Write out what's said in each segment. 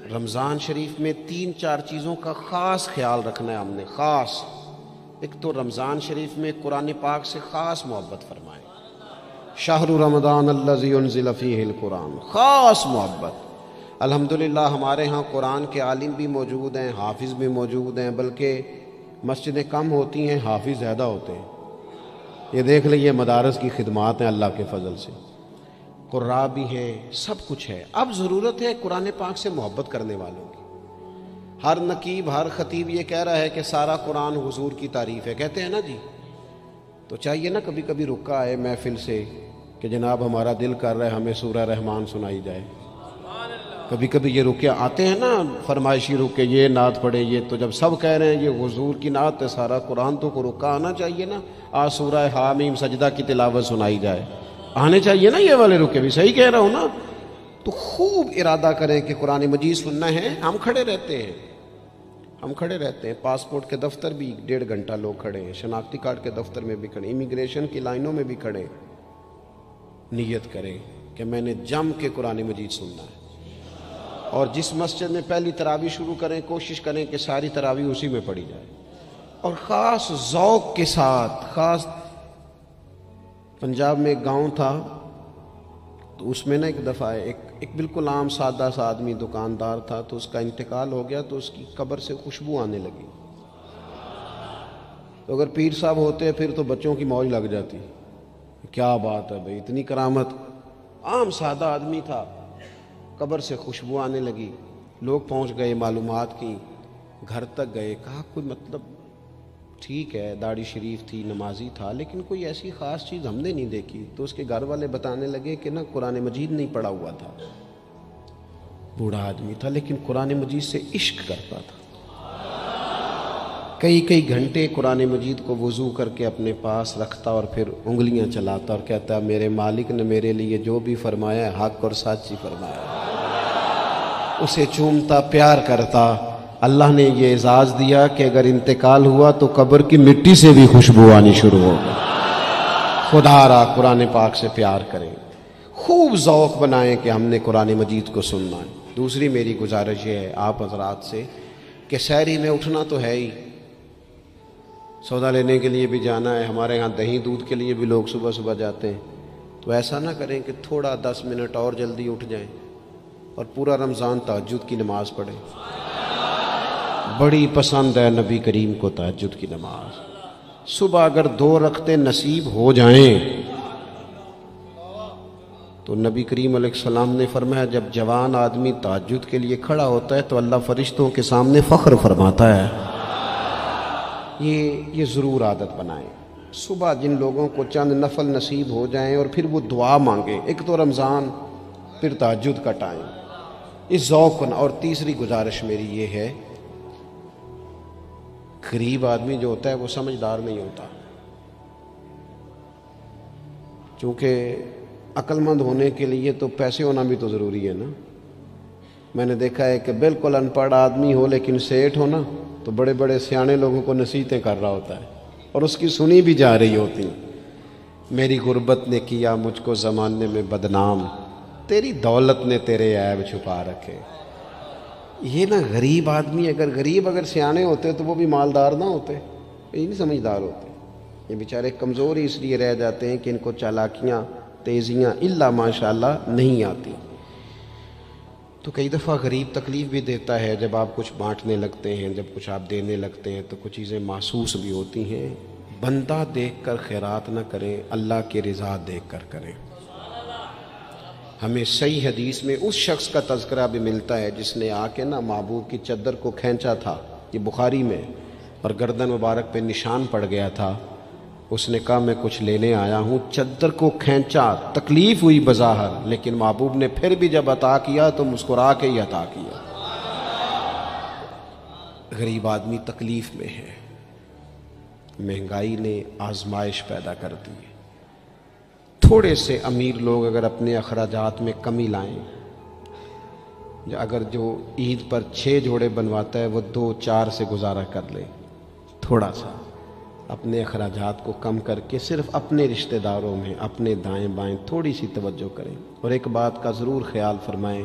رمضان شریف میں 3-4 چیزوں کا خاص خیال رکھنا ہے ہم نے، خاص۔ ایک تو رمضان شریف میں قرآن پاک سے خاص محبت فرمائیں، شہر رمضان الذی انزل فیہ القرآن، خاص محبت۔ الحمدللہ ہمارے ہاں قرآن کے عالم بھی موجود ہیں، حافظ بھی موجود ہیں، بلکہ مسجدیں کم ہوتی ہیں، حافظ زیادہ ہوتے ہیں۔ یہ دیکھ لئیے مدارس کی خدمات ہیں اللہ کے فضل سے، قراء بھی ہیں، سب کچھ ہے۔ اب ضرورت ہے قرآن پاک سے محبت کرنے والوں کی۔ ہر نقیب، ہر خطیب یہ کہہ رہا ہے کہ سارا قرآن حضور کی تعریف ہے، کہتے ہیں نا جی، تو چاہیے نا کبھی کبھی رکا آئے محفل سے کہ جناب ہمارا دل کر رہا ہے ہمیں سورہ رحمان سنائی جائے۔ کبھی کبھی یہ رکے آتے ہیں نا فرمائشی رکے، یہ نعت پڑھے، یہ تو جب سب کہہ رہے ہیں یہ حضور کی نعت ہے سارا قرآن، تو کو رکا آنا چاہیے نا، آج سورہ حامیم سجدہ کی تلاوت سنائی جائے، آنے چاہیے نا یہ والے رکے بھی، صحیح کہہ رہا ہوں نا؟ تو خوب ارادہ کریں کہ قرآن مجید سننا ہے۔ ہم کھڑے رہتے ہیں، پاسپورٹ کے دفتر بھی 1.5 گھنٹہ لوگ کھڑے ہیں، شناختی کارڈ کے دفتر میں بھی کھڑے، امیگریشن کی لائنوں میں بھی کھڑے۔ نیت کریں کہ میں نے جم کے قرآن مجید سننا ہے، اور جس مسجد میں پہلی تراویح شروع کریں کوشش کریں کہ ساری تراویح اسی میں پڑھی جائے، اور خاص ذوق کے ساتھ۔ خاص پنجاب میں ایک گاؤں تھا، تو اس میں نا ایک دفعہ ایک بالکل عام سادہ سا آدمی دکاندار تھا، تو اس کا انتقال ہو گیا، تو اس کی قبر سے خوشبو آنے لگی۔ تو اگر پیر صاحب ہوتے پھر تو بچوں کی موج لگ جاتی، کیا بات ہے بھئی، اتنی کرامت۔ عام سادہ آدمی تھا، قبر سے خوشبو آنے لگی، لوگ پہنچ گئے، معلومات کی، گھر تک گئے، کہا کوئی مطلب ٹھیک ہے داڑھی شریف تھی، نمازی تھا، لیکن کوئی ایسی خاص چیز ہم نے نہیں دیکھی۔ تو اس کے گھر والے بتانے لگے کہ نا قرآن مجید نہیں پڑھا ہوا تھا، بوڑھا آدمی تھا لیکن قرآن مجید سے عشق کرتا تھا، کئی گھنٹے قرآن مجید کو وضو کر کے اپنے پاس رکھتا اور پھر انگلیاں چلاتا اور کہتا میرے مالک نے میرے لیے جو بھی فرمایا ہے حق اور سچ ہی فرمایا۔ اسے چومتا، پیار کرتا۔ اللہ نے یہ اعزاز دیا کہ اگر انتقال ہوا تو قبر کی مٹی سے بھی خوشبو آنی شروع ہو گئی۔ خدا را قرآن پاک سے پیار کریں، خوب ذوق بنائیں کہ ہم نے قرآن مجید کو سننا ہے۔ دوسری میری گزارش یہ ہے آپ حضرات سے کہ سحری میں اٹھنا تو ہے ہی، سودا لینے کے لیے بھی جانا ہے، ہمارے ہاں دہی دودھ کے لیے بھی لوگ صبح صبح جاتے ہیں، تو ایسا نہ کریں کہ تھوڑا 10 منٹ اور جلدی اٹھ جائیں اور پورا رمضان تہجد کی نماز پڑھیں۔ بڑی پسند ہے نبی کریم کو تہجد کی نماز۔ صبح اگر 2 رکعتیں نصیب ہو جائیں تو نبی کریم علیہ السلام نے فرمایا جب جوان آدمی تہجد کے لیے کھڑا ہوتا ہے تو اللہ فرشتوں کے سامنے فخر فرماتا ہے۔ یہ ضرور عادت بنائیں، صبح جن لوگوں کو چند نفل نصیب ہو جائیں اور پھر وہ دعا مانگیں، ایک تو رمضان پھر تہجد کا ٹائم، اس ذوق۔ اور تیسری گزارش میری یہ ہے، غریب آدمی جو ہوتا ہے وہ سمجھدار نہیں ہوتا، چونکہ عقل مند ہونے کے لیے تو پیسے ہونا بھی تو ضروری ہے نا۔ میں نے دیکھا ہے کہ بالکل ان پڑھ آدمی ہو لیکن سیٹھ ہو نا تو بڑے بڑے سیانے لوگوں کو نصیحتیں کر رہا ہوتا ہے اور اس کی سنی بھی جا رہی ہوتی۔ میری غربت نے کیا مجھ کو زمانے میں بدنام، تیری دولت نے تیرے عیب چھپا رکھے۔ یہ نا غریب آدمی، اگر سیانے ہوتے تو وہ بھی مالدار نہ ہوتے، یہ نہیں سمجھدار ہوتے، یہ بیچارے کمزور ہی اس لیے رہ جاتے ہیں کہ ان کو چالاکیاں، تیزیاں الا ماشاءاللہ نہیں آتی۔ تو کئی دفعہ غریب تکلیف بھی دیتا ہے، جب آپ کچھ بانٹنے لگتے ہیں، جب کچھ آپ دینے لگتے ہیں تو کچھ چیزیں محسوس بھی ہوتی ہیں۔ بندہ دیکھ کر خیرات نہ کریں، اللہ کی رضا دیکھ کر کریں۔ ہمیں صحیح حدیث میں اس شخص کا تذکرہ بھی ملتا ہے جس نے آ کے نا محبوب کی چادر کو کھینچا تھا، یہ بخاری میں، اور گردن مبارک پہ نشان پڑ گیا تھا۔ اس نے کہا میں کچھ لینے آیا ہوں، چادر کو کھینچا، تکلیف ہوئی بظاہر، لیکن محبوب نے پھر بھی جب عطا کیا تو مسکرا کے ہی عطا کیا۔ غریب آدمی تکلیف میں ہے، مہنگائی نے آزمائش پیدا کر دی ہے۔ تھوڑے سے امیر لوگ اگر اپنے اخراجات میں کمی لائیں، اگر جو عید پر 6 جوڑے بنواتا ہے وہ 2-4 سے گزارا کر لے، تھوڑا سا اپنے اخراجات کو کم کر کے صرف اپنے رشتہ داروں میں، اپنے دائیں بائیں تھوڑی سی توجہ کریں۔ اور ایک بات کا ضرور خیال فرمائیں،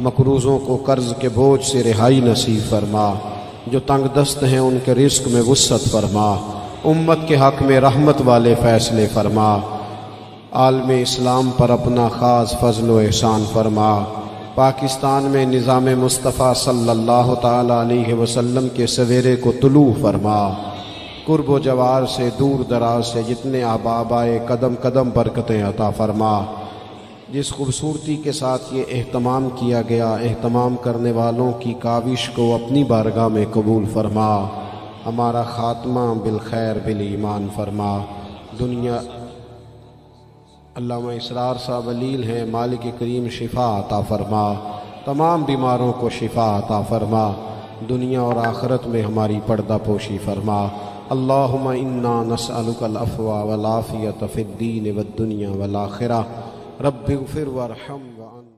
مقروضوں کو قرض کے بوجھ سے رہائی نصیب فرما، جو تنگ دست ہیں ان کے رزق میں وسعت فرما، امت کے حق میں رحمت والے فیصلے فرما، عالم اسلام پر اپنا خاص فضل و احسان فرما، پاکستان میں نظام مصطفیٰ صلی اللہ تعالیٰ علیہ وسلم کے سویرے کو طلوع فرما، قرب و جوار سے دور دراز سے جتنے احباب آئے قدم قدم برکتیں عطا فرما، جس خوبصورتی کے ساتھ یہ اہتمام کیا گیا اہتمام کرنے والوں کی کاوش کو اپنی بارگاہ میں قبول فرما، ہمارا خاتمہ بالخیر بالایمان فرما۔ دنیا علامہ اسرار صاحب علیل ہیں، مالک کریم شفا عطا فرما، تمام بیماروں کو شفا عطا فرما، دنیا اور آخرت میں ہماری پردہ پوشی فرما۔ اللہم انا نسألک العفو والعافیۃ فی الدین والدنیا والآخرہ، رب اغفر وارحم وانت